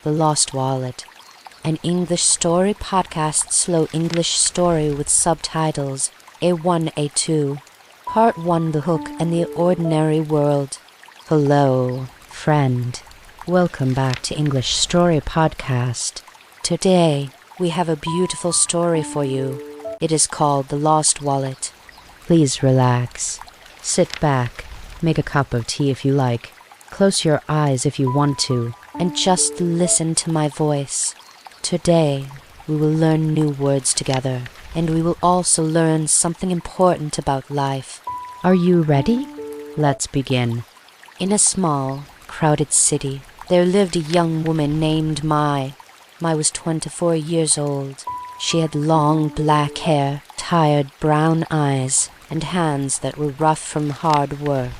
The Lost Wallet, an English story podcast, slow English story with subtitles, A1, A2, Part 1, The Hook and the Ordinary World. Hello, friend. Welcome back to English Story Podcast. Today, we have a beautiful story for you. It is called The Lost Wallet. Please relax. Sit back. Make a cup of tea if you like. Close your eyes if you want to, and just listen to my voice. Today, we will learn new words together, and we will also learn something important about life. Are you ready? Let's begin. In a small, crowded city, there lived a young woman named Mai. Mai was 24 years old. She had long black hair, tired brown eyes, and hands that were rough from hard work.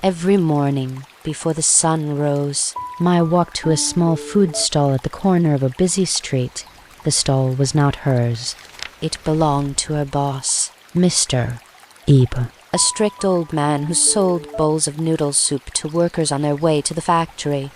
Every morning, before the sun rose, Mai walked to a small food stall at the corner of a busy street. The stall was not hers. It belonged to her boss, Mr. Ib, a strict old man who sold bowls of noodle soup to workers on their way to the factory.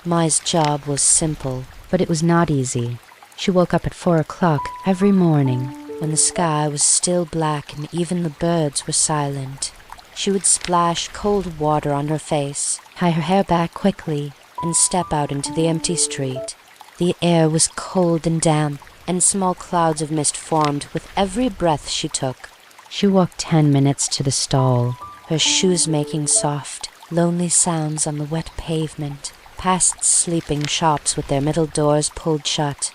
Mai's job was simple, but it was not easy. She woke up at 4 o'clock every morning, when the sky was still black and even the birds were silent. She would splash cold water on her face, tie her hair back quickly, and step out into the empty street. The air was cold and damp, and small clouds of mist formed with every breath she took. She walked 10 minutes to the stall, her shoes making soft, lonely sounds on the wet pavement, past sleeping shops with their middle doors pulled shut.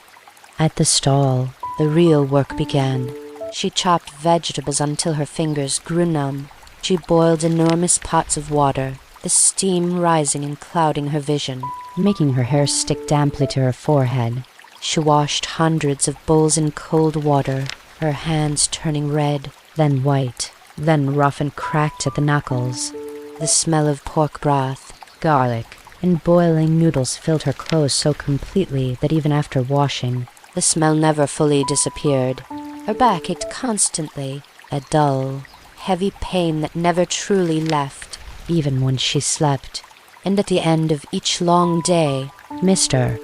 At the stall, the real work began. She chopped vegetables until her fingers grew numb. She boiled enormous pots of water, the steam rising and clouding her vision, making her hair stick damply to her forehead. She washed hundreds of bowls in cold water, her hands turning red, then white, then rough and cracked at the knuckles. The smell of pork broth, garlic, and boiling noodles filled her clothes so completely that even after washing, the smell never fully disappeared. Her back ached constantly, a dull, heavy pain that never truly left, even when she slept. And at the end of each long day, Mr.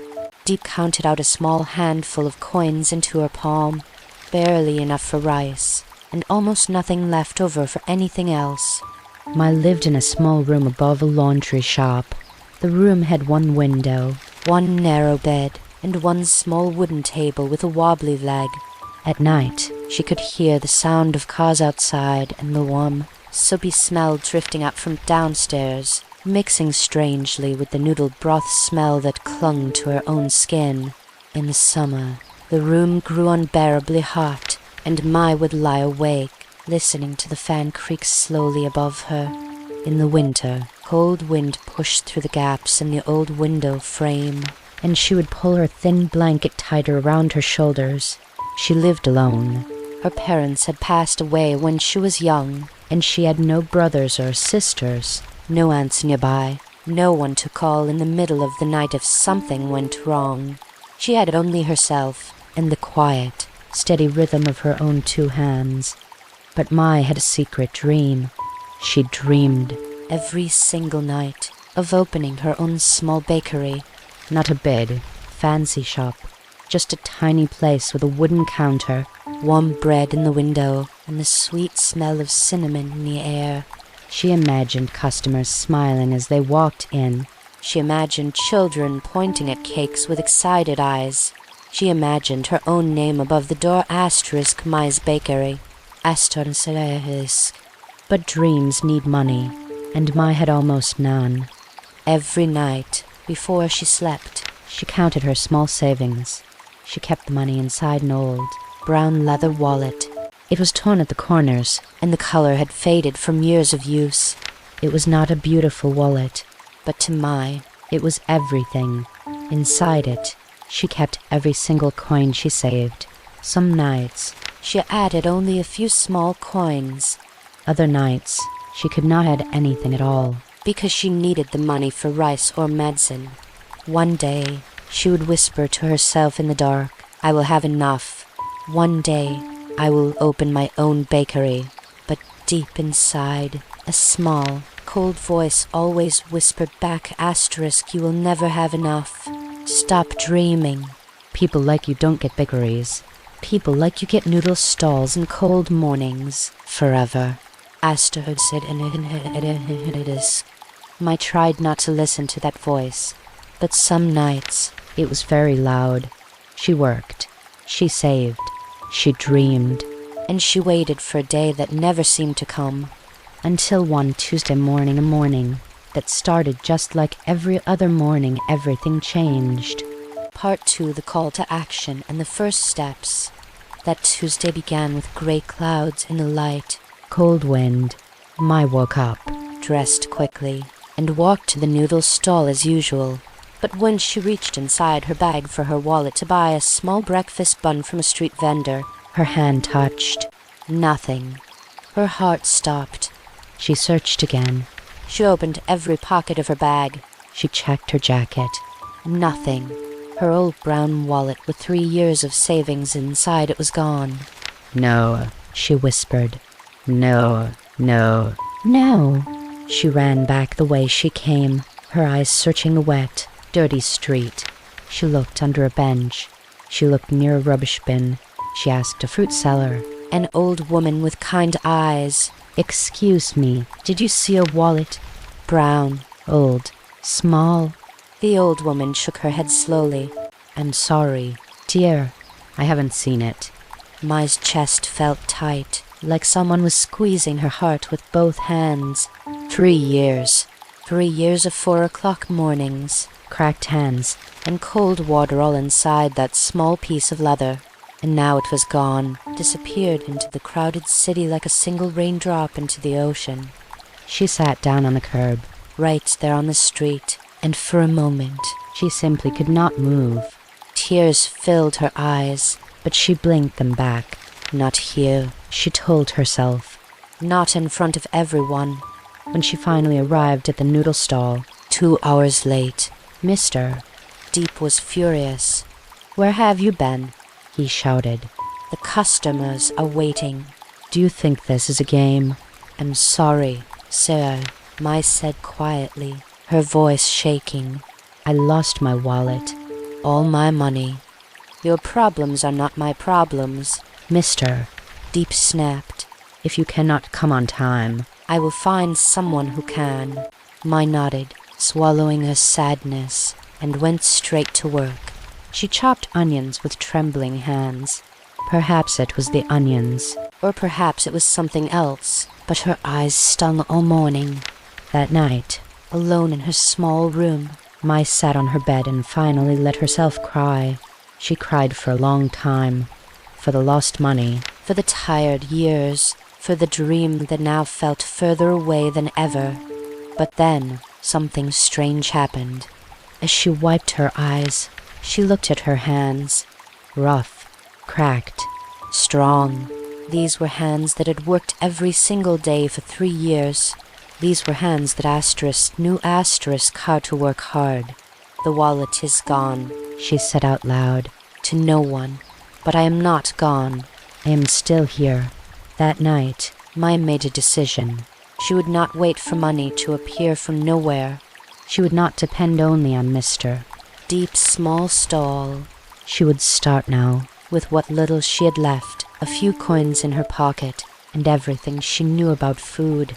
Deep counted out a small handful of coins into her palm, barely enough for rice, and almost nothing left over for anything else. Mai lived in a small room above a laundry shop. The room had one window, one narrow bed, and one small wooden table with a wobbly leg. At night, she could hear the sound of cars outside and the warm, soapy smell drifting up from downstairs, mixing strangely with the noodle broth smell that clung to her own skin. In the summer, the room grew unbearably hot, and Mai would lie awake, listening to the fan creak slowly above her. In the winter, cold wind pushed through the gaps in the old window frame, and she would pull her thin blanket tighter around her shoulders. She lived alone. Her parents had passed away when she was young, and she had no brothers or sisters, no aunts nearby, no one to call in the middle of the night if something went wrong. She had only herself and the quiet, steady rhythm of her own two hands. But Mai had a secret dream. She dreamed every single night of opening her own small bakery, not a big, fancy shop, just a tiny place with a wooden counter, warm bread in the window, and the sweet smell of cinnamon in the air. She imagined customers smiling as they walked in. She imagined children pointing at cakes with excited eyes. She imagined her own name above the door, asterisk Mai's Bakery, asterisk. But dreams need money, and Mai had almost none. Every night, before she slept, she counted her small savings. She kept the money inside an old, brown leather wallet. It was torn at the corners, and the color had faded from years of use. It was not a beautiful wallet, but to Mai, it was everything. Inside it, she kept every single coin she saved. Some nights, she added only a few small coins. Other nights, she could not add anything at all, because she needed the money for rice or medicine. One day, she would whisper to herself in the dark, "I will have enough. One day, I will open my own bakery." But deep inside, a small, cold voice always whispered back, asterisk, "You will never have enough." Stop dreaming. People like you don't get bakeries. People like you get noodle stalls and cold mornings. Forever. Asterhood said I tried not to listen to that voice, but some nights it was very loud. She worked. She saved. She dreamed. And she waited for a day that never seemed to come. Until one Tuesday morning, a morning that started just like every other morning, everything changed. Part 2, the call to action and the first steps. That Tuesday began with grey clouds and a light, cold wind. Mai woke up, dressed quickly, and walked to the noodle stall as usual. But when she reached inside her bag for her wallet to buy a small breakfast bun from a street vendor, her hand touched nothing. Her heart stopped. She searched again. She opened every pocket of her bag. She checked her jacket. Nothing. Her old brown wallet with 3 years of savings inside it was gone. "No," she whispered. "No, no, no." She ran back the way she came, her eyes searching the wet, dirty street. She looked under a bench. She looked near a rubbish bin. She asked a fruit seller, an old woman with kind eyes, "Excuse me, did you see a wallet? Brown, old, small?" The old woman shook her head slowly. "I'm sorry, dear, I haven't seen it." Mai's chest felt tight, like someone was squeezing her heart with both hands. 3 years. 3 years of 4 o'clock mornings, cracked hands, and cold water all inside that small piece of leather. And now it was gone, disappeared into the crowded city like a single raindrop into the ocean. She sat down on the curb, right there on the street, and for a moment she simply could not move. Tears filled her eyes, but she blinked them back. Not here, she told herself. Not in front of everyone. When she finally arrived at the noodle stall, 2 hours late, Mr. Deep was furious. "Where have you been?" he shouted. "The customers are waiting." "Do you think this is a game?" "I'm sorry, sir," Mai said quietly, her voice shaking. "I lost my wallet. All my money. Your problems are not my problems." "Mr. Deep snapped. If you cannot come on time, I will find someone who can." Mai nodded, swallowing her sadness, and went straight to work. She chopped onions with trembling hands. Perhaps it was the onions, or perhaps it was something else, but her eyes stung all morning. That night, alone in her small room, Mai sat on her bed and finally let herself cry. She cried for a long time, for the lost money, for the tired years, for the dream that now felt further away than ever. But then something strange happened. As she wiped her eyes, she looked at her hands. Rough, cracked, strong. These were hands that had worked every single day for 3 years. These were hands that knew how to work hard. "The wallet is gone," she said out loud, to no one. "But I am not gone. I am still here." That night, Mai made a decision. She would not wait for money to appear from nowhere. She would not depend only on Mr. Deep's small stall. She would start now, with what little she had left, a few coins in her pocket, and everything she knew about food.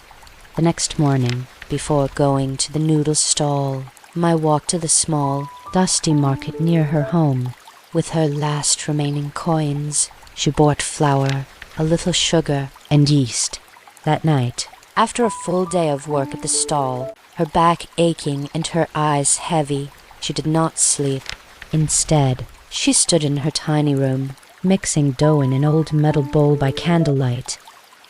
The next morning, before going to the noodle stall, Mai walked to the small, dusty market near her home. With her last remaining coins, she bought flour, a little sugar, and yeast. That night, after a full day of work at the stall, her back aching and her eyes heavy, she did not sleep. Instead, she stood in her tiny room, mixing dough in an old metal bowl by candlelight.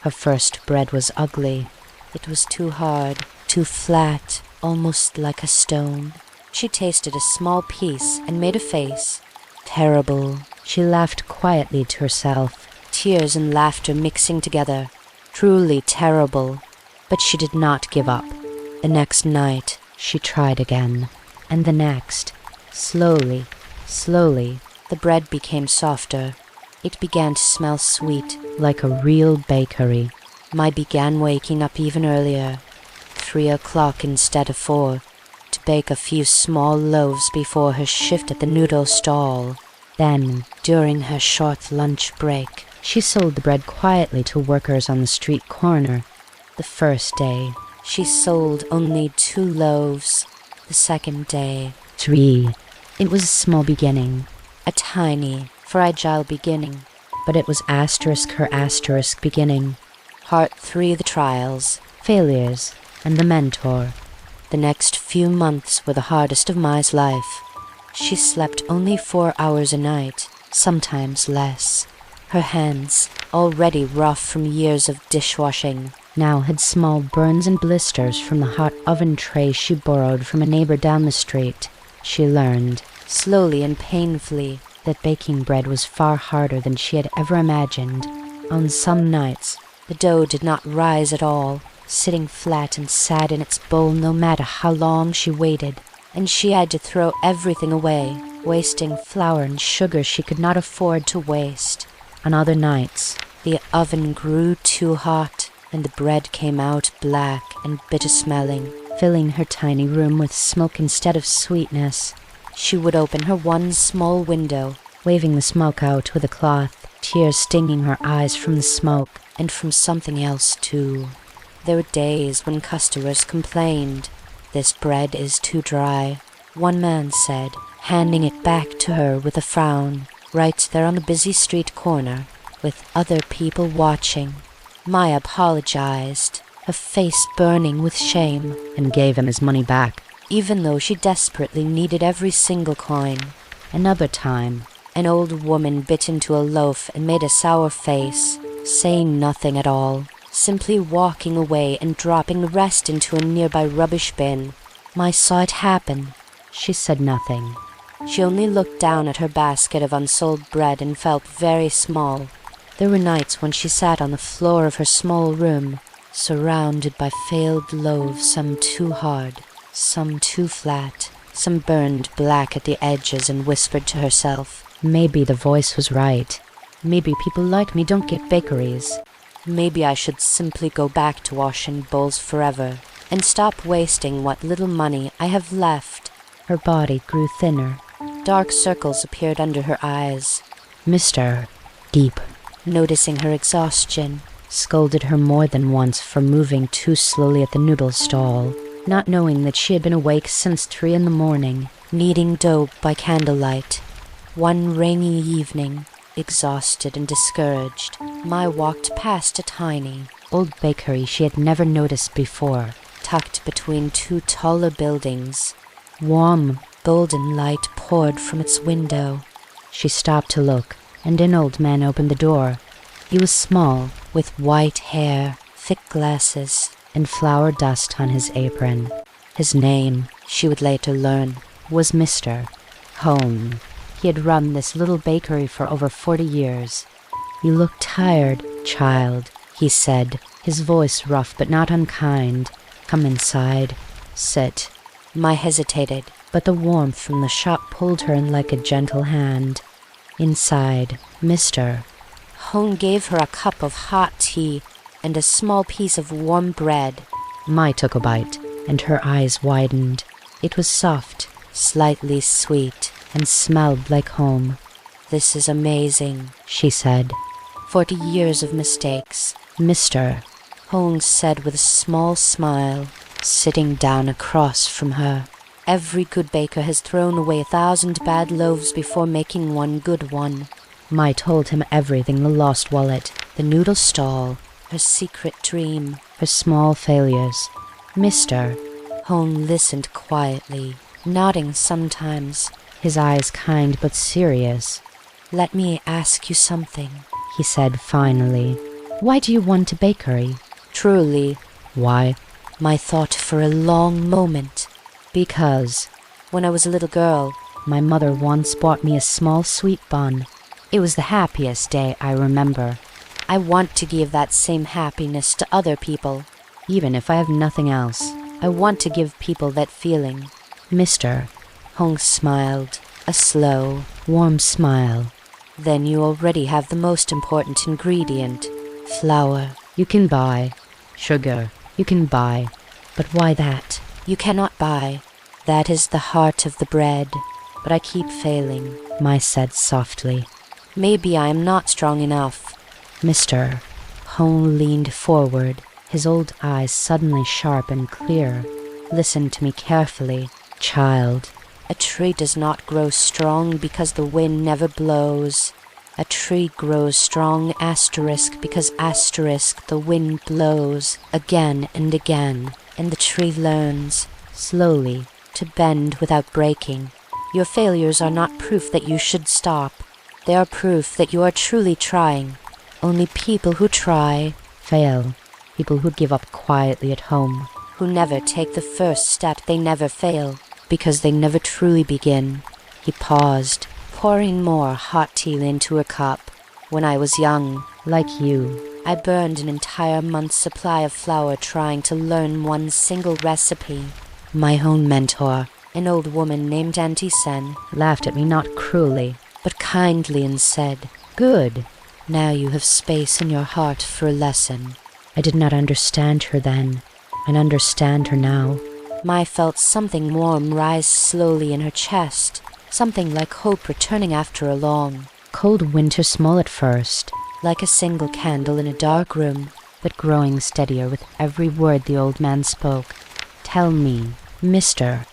Her first bread was ugly. It was too hard, too flat, almost like a stone. She tasted a small piece and made a face. Terrible. She laughed quietly to herself, tears and laughter mixing together. Truly terrible. But she did not give up. The next night, she tried again. And the next. Slowly, slowly, the bread became softer. It began to smell sweet, like a real bakery. Mai began waking up even earlier, 3 o'clock instead of 4, to bake a few small loaves before her shift at the noodle stall. Then, during her short lunch break, she sold the bread quietly to workers on the street corner. The first day, she sold only 2 loaves. The second day, 3. It was a small beginning, a tiny, fragile beginning, but it was her beginning. Part 3, the trials, failures, and the mentor. The next few months were the hardest of Mai's life. She slept only 4 hours a night, sometimes less. Her hands, already rough from years of dishwashing, now had small burns and blisters from the hot oven tray she borrowed from a neighbor down the street. She learned, slowly and painfully, that baking bread was far harder than she had ever imagined. On some nights, the dough did not rise at all, sitting flat and sad in its bowl no matter how long she waited, and she had to throw everything away, wasting flour and sugar she could not afford to waste. On other nights, the oven grew too hot, and the bread came out black and bitter-smelling, filling her tiny room with smoke instead of sweetness. She would open her one small window, waving the smoke out with a cloth, tears stinging her eyes from the smoke, and from something else too. There were days when customers complained, "This bread is too dry," one man said, handing it back to her with a frown, right there on the busy street corner, with other people watching. Mai apologized, her face burning with shame, and gave him his money back, even though she desperately needed every single coin. Another time, an old woman bit into a loaf and made a sour face, saying nothing at all, simply walking away and dropping the rest into a nearby rubbish bin. Mai saw it happen. She said nothing. She only looked down at her basket of unsold bread and felt very small. There were nights when she sat on the floor of her small room, surrounded by failed loaves, some too hard, some too flat, some burned black at the edges, and whispered to herself, "Maybe the voice was right. Maybe people like me don't get bakeries. Maybe I should simply go back to washing bowls forever and stop wasting what little money I have left." Her body grew thinner. Dark circles appeared under her eyes. Mr. Deep, noticing her exhaustion, scolded her more than once for moving too slowly at the noodle stall, not knowing that she had been awake since 3 in the morning, kneading dough by candlelight. One rainy evening, exhausted and discouraged, Mai walked past a tiny, old bakery she had never noticed before, tucked between 2 taller buildings. Warm, golden light poured from its window. She stopped to look, and an old man opened the door. He was small, with white hair, thick glasses, and flour dust on his apron. His name, she would later learn, was Mr. Hone. He had run this little bakery for over 40 years. "You look tired, child," he said, his voice rough but not unkind. "Come inside. Sit." Mai hesitated, but the warmth from the shop pulled her in like a gentle hand. Inside, Mr. Hone gave her a cup of hot tea and a small piece of warm bread. Mai took a bite, and her eyes widened. It was soft, slightly sweet, and smelled like home. "This is amazing," she said. 40 years of mistakes, Mr. Hone said with a small smile, sitting down across from her. "Every good baker has thrown away 1,000 bad loaves before making one good one." Mai told him everything: the lost wallet, the noodle stall, her secret dream, her small failures. Mr. Hone listened quietly, nodding sometimes, his eyes kind but serious. "Let me ask you something," he said finally. "Why do you want a bakery?" "Truly." "Why?" Mai thought for a long moment. "Because, when I was a little girl, my mother once bought me a small sweet bun. It was the happiest day I remember. I want to give that same happiness to other people. Even if I have nothing else, I want to give people that feeling." Mr. Hong smiled, a slow, warm smile. "Then you already have the most important ingredient. Flour you can buy. Sugar you can buy. But why that? You cannot buy. That is the heart of the bread. But I keep failing, Mai said softly. Maybe I am not strong enough. Mister. Hone leaned forward, his old eyes suddenly sharp and clear. Listen to me carefully, child. A tree does not grow strong because the wind never blows. A tree grows strong because the wind blows again and again, and the tree learns, slowly, to bend without breaking. Your failures are not proof that you should stop. They are proof that you are truly trying. Only people who try fail. People who give up quietly at home. Who never take the first step, they never fail, because they never truly begin. He paused, pouring more hot tea into a cup. When I was young, like you, I burned an entire month's supply of flour trying to learn one single recipe. My own mentor, an old woman named Auntie Sen, laughed at me not cruelly, but kindly, and said, "Good. Now you have space in your heart for a lesson." I did not understand her then, and understand her now. Mai felt something warm rise slowly in her chest, something like hope returning after a long, cold winter small at first, like a single candle in a dark room, but growing steadier with every word the old man spoke. "Tell me, mister,"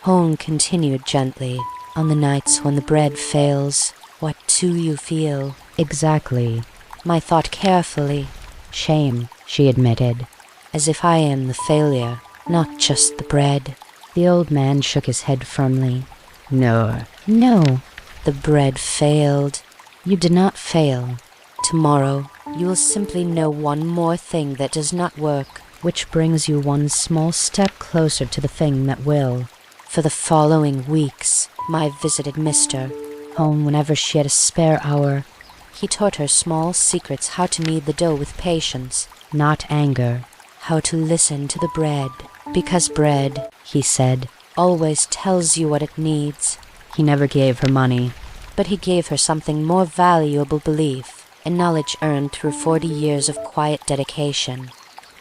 Hone continued gently, "on the nights when the bread fails, what do you feel?" "Exactly." Mai thought carefully. "Shame," she admitted. "As if I am the failure, not just the bread." The old man shook his head firmly. "No, no. The bread failed." "You did not fail. Tomorrow you will simply know one more thing that does not work, which brings you one small step closer to the thing that will." For the following weeks, Mai visited Mr. Home whenever she had a spare hour. He taught her small secrets: how to knead the dough with patience, not anger. How to listen to the bread, because bread, he said, always tells you what it needs. He never gave her money, but he gave her something more valuable: belief, and knowledge earned through 40 years of quiet dedication.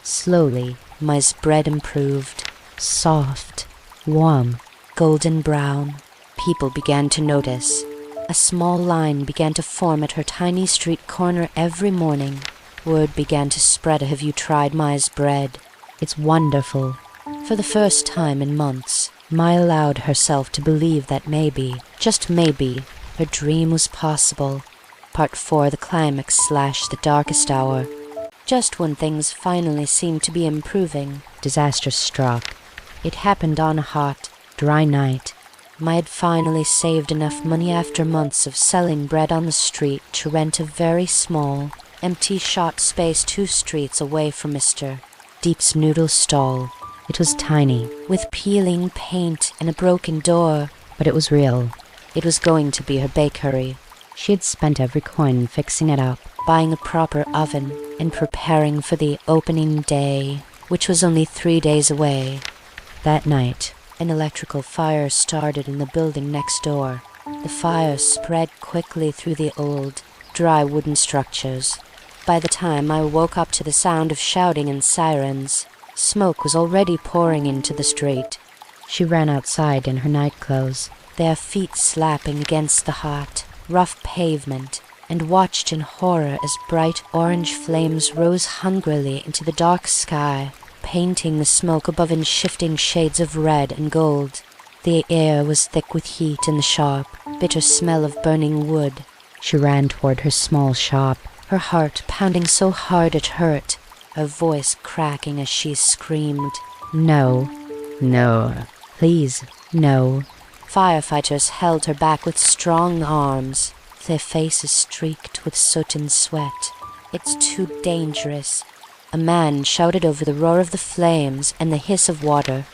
Slowly, Mai's bread improved. Soft, warm, golden brown. People began to notice. A small line began to form at her tiny street corner every morning. Word began to spread: "Have you tried Mai's bread? It's wonderful." For the first time in months, Mai allowed herself to believe that maybe, just maybe, her dream was possible. Part 4, the climax / the darkest hour. Just when things finally seemed to be improving, disaster struck. It happened on a hot, dry night. Mai had finally saved enough money after months of selling bread on the street to rent a very small, empty shop space 2 streets away from Mr. Deep's noodle stall. It was tiny, with peeling paint and a broken door, but it was real. It was going to be her bakery. She had spent every coin fixing it up, buying a proper oven, and preparing for the opening day, which was only 3 days away. That night, an electrical fire started in the building next door. The fire spread quickly through the old, dry wooden structures. By the time I woke up to the sound of shouting and sirens, smoke was already pouring into the street. She ran outside in her nightclothes, their feet slapping against the hot, rough pavement, and watched in horror as bright orange flames rose hungrily into the dark sky, painting the smoke above in shifting shades of red and gold. The air was thick with heat and the sharp, bitter smell of burning wood. She ran toward her small shop, her heart pounding so hard it hurt, her voice cracking as she screamed, "No, no, please, no." Firefighters held her back with strong arms, their faces streaked with soot and sweat. "It's too dangerous." A man shouted over the roar of the flames and the hiss of water,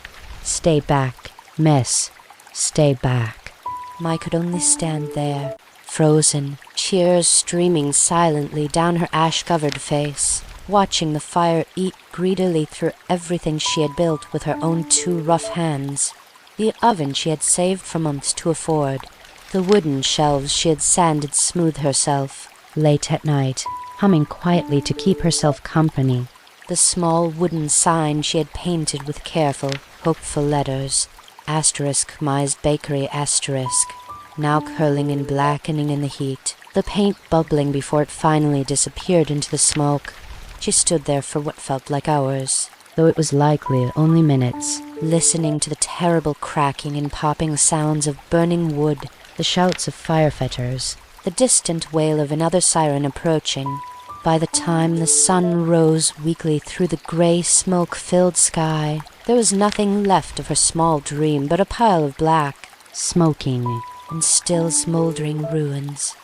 "Stay back, miss, stay back." Mai could only stand there, frozen, tears streaming silently down her ash-covered face, watching the fire eat greedily through everything she had built with her own 2 rough hands. The oven she had saved for months to afford, the wooden shelves she had sanded smooth herself. Late at night, humming quietly to keep herself company, the small wooden sign she had painted with careful, hopeful letters. asterisk Mai's bakery asterisk, now curling and blackening in the heat, the paint bubbling before it finally disappeared into the smoke. She stood there for what felt like hours, though it was likely only minutes, listening to the terrible cracking and popping sounds of burning wood, the shouts of firefighters, the distant wail of another siren approaching. By the time the sun rose weakly through the gray, smoke-filled sky, there was nothing left of her small dream but a pile of black, smoking, and still smoldering ruins.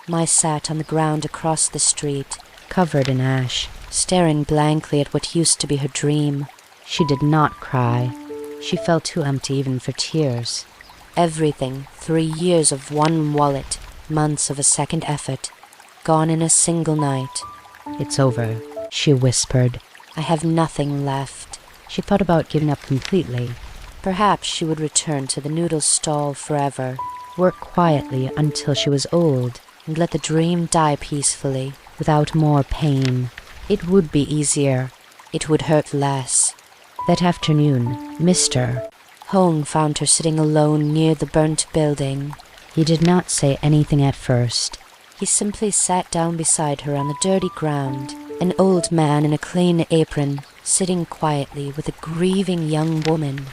Mai sat on the ground across the street, covered in ash, staring blankly at what used to be her dream. She did not cry. She felt too empty even for tears. Everything, 3 years of one wallet, months of a second effort, gone in a single night. It's over, she whispered. I have nothing left. She thought about giving up completely. Perhaps she would return to the noodle stall forever, work quietly until she was old, and let the dream die peacefully, without more pain. It would be easier. It would hurt less. That afternoon, Mr. Hong found her sitting alone near the burnt building. He did not say anything at first. He simply sat down beside her on the dirty ground, an old man in a clean apron, sitting quietly with a grieving young woman.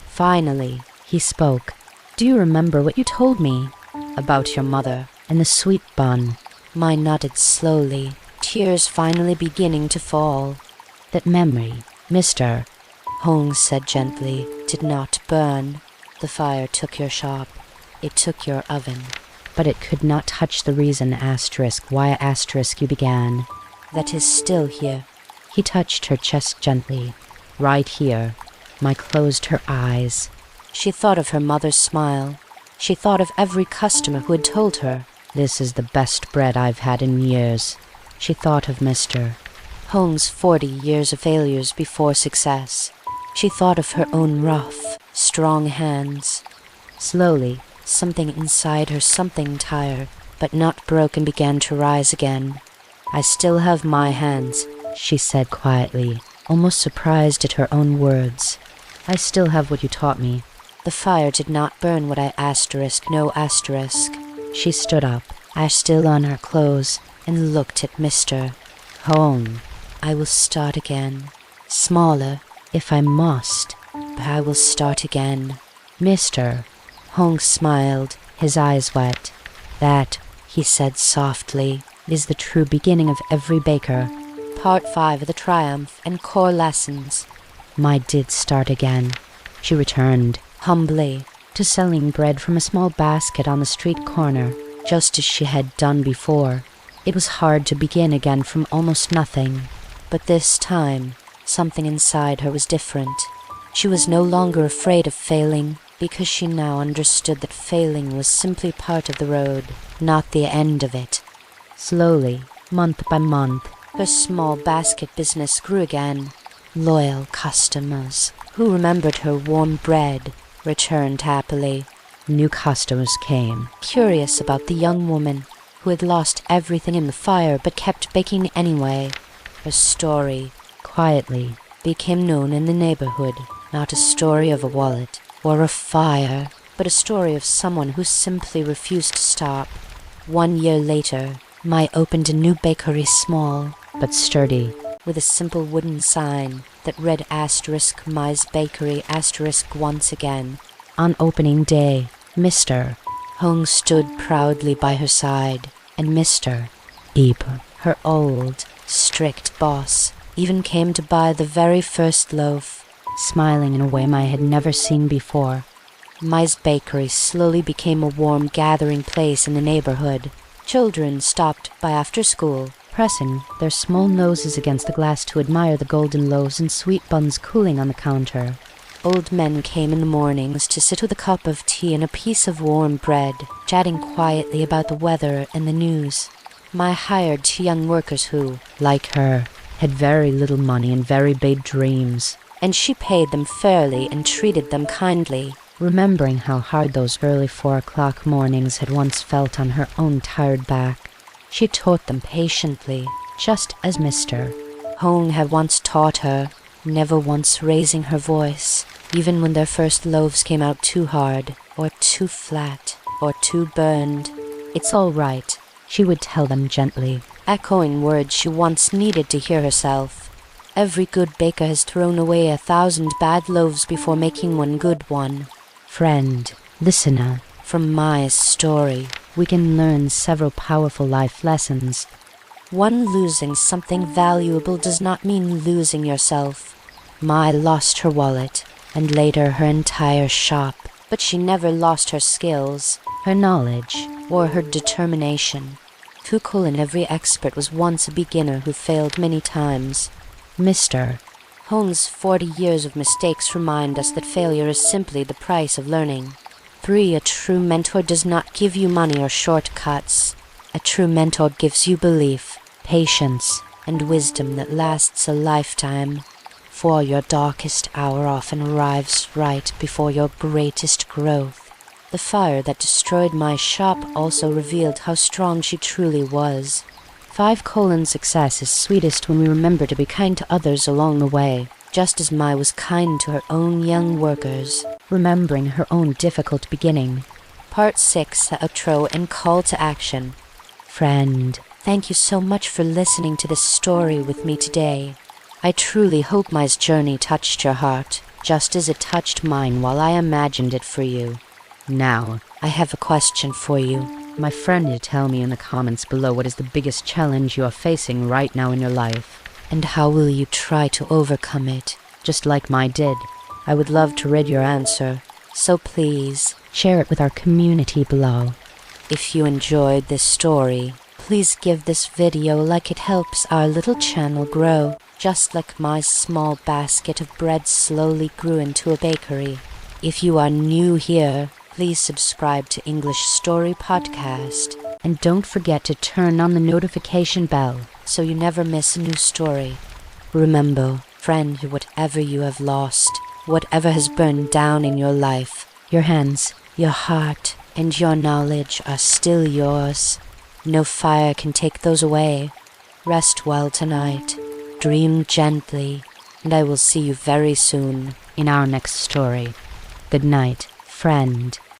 Finally, he spoke. Do you remember what you told me? About your mother. And the sweet bun. Mai nodded slowly, tears finally beginning to fall. That memory, Mr. Hong said gently, did not burn. The fire took your shop. It took your oven. But it could not touch the reason asterisk why asterisk you began. That is still here. He touched her chest gently. Right here. Mai closed her eyes. She thought of her mother's smile. She thought of every customer who had told her, this is the best bread I've had in years. She thought of Mr. Hong's 40 years of failures before success. She thought of her own rough, strong hands. Slowly, something inside her, something tired, but not broken, began to rise again. I still have my hands, she said quietly, almost surprised at her own words. I still have what you taught me. The fire did not burn what I asterisk, no asterisk. She stood up, ash still on her clothes, and looked at Mr. Hong. I will start again. Smaller, if I must, but I will start again. Mr. Hong smiled, his eyes wet. That, he said softly, is the true beginning of every baker. Part 5 of the Triumph and Core Lessons. Mai did start again. She returned, humbly, to selling bread from a small basket on the street corner, just as she had done before. It was hard to begin again from almost nothing. But this time, something inside her was different. She was no longer afraid of failing, because she now understood that failing was simply part of the road, not the end of it. Slowly, month by month, her small basket business grew again. Loyal customers, who remembered her warm bread, returned happily. New customers came, curious about the young woman who had lost everything in the fire but kept baking anyway. Her story, quietly, became known in the neighborhood, not a story of a wallet or a fire, but a story of someone who simply refused to stop. 1 year later, Mai opened a new bakery, small but sturdy, with a simple wooden sign that read asterisk Mai's bakery asterisk once again. On opening day, Mr. Hong stood proudly by her side, and Mr. Eep, her old, strict boss, even came to buy the very first loaf, smiling in a way Mai had never seen before. Mai's bakery slowly became a warm gathering place in the neighborhood. Children stopped by after school, pressing their small noses against the glass to admire the golden loaves and sweet buns cooling on the counter. Old men came in the mornings to sit with a cup of tea and a piece of warm bread, chatting quietly about the weather and the news. Mai hired 2 young workers who, like her, had very little money and very big dreams, and she paid them fairly and treated them kindly. Remembering how hard those early 4 o'clock mornings had once felt on her own tired back, she taught them patiently, just as Mr. Hong had once taught her, never once raising her voice. even when their first loaves came out too hard, or too flat, or too burned. "It's all right," she would tell them gently, echoing words she once needed to hear herself. Every good baker has thrown away 1,000 bad loaves before making one good one. Friend, listener, From my story, we can learn several powerful life lessons. one, losing something valuable does not mean losing yourself. Mai lost her wallet, and later her entire shop, but she never lost her skills, Her knowledge, or her determination. Kukulin, every expert, was once a beginner who failed many times. Mr. Hone's 40 years of mistakes remind us that failure is simply the price of learning. 3. A true mentor does not give you money or shortcuts. A true mentor gives you belief, Patience, and wisdom that lasts a lifetime. 4. Your darkest hour often arrives right before your greatest growth. The fire that destroyed my shop also revealed how strong she truly was. 5. Success is sweetest when we remember to be kind to others along the way, just as Mai was kind to her own young workers. remembering her own difficult beginning. Part 6, the outro and call to action. Friend, Thank you so much for listening to this story with me today. I truly hope Mai's journey touched your heart, just as it touched mine while I imagined it for you. now, I have a question for you. my friend, tell me in the comments below what is the biggest challenge you are facing right now in your life, And how will you try to overcome it? just like Mai did. I would love to read your answer, so please, Share it with our community below. if you enjoyed this story, please give this video a like. It helps our little channel grow, just like my small basket of bread slowly grew into a bakery. If you are new here, please subscribe to English Story Podcast, And don't forget to turn on the notification bell. so you never miss a new story. Remember, friend, whatever you have lost, whatever has burned down in your life, Your hands, your heart and your knowledge are still yours. No fire can take those away. Rest well tonight. Dream gently, and I will see you very soon. in our next story. Good night, friend.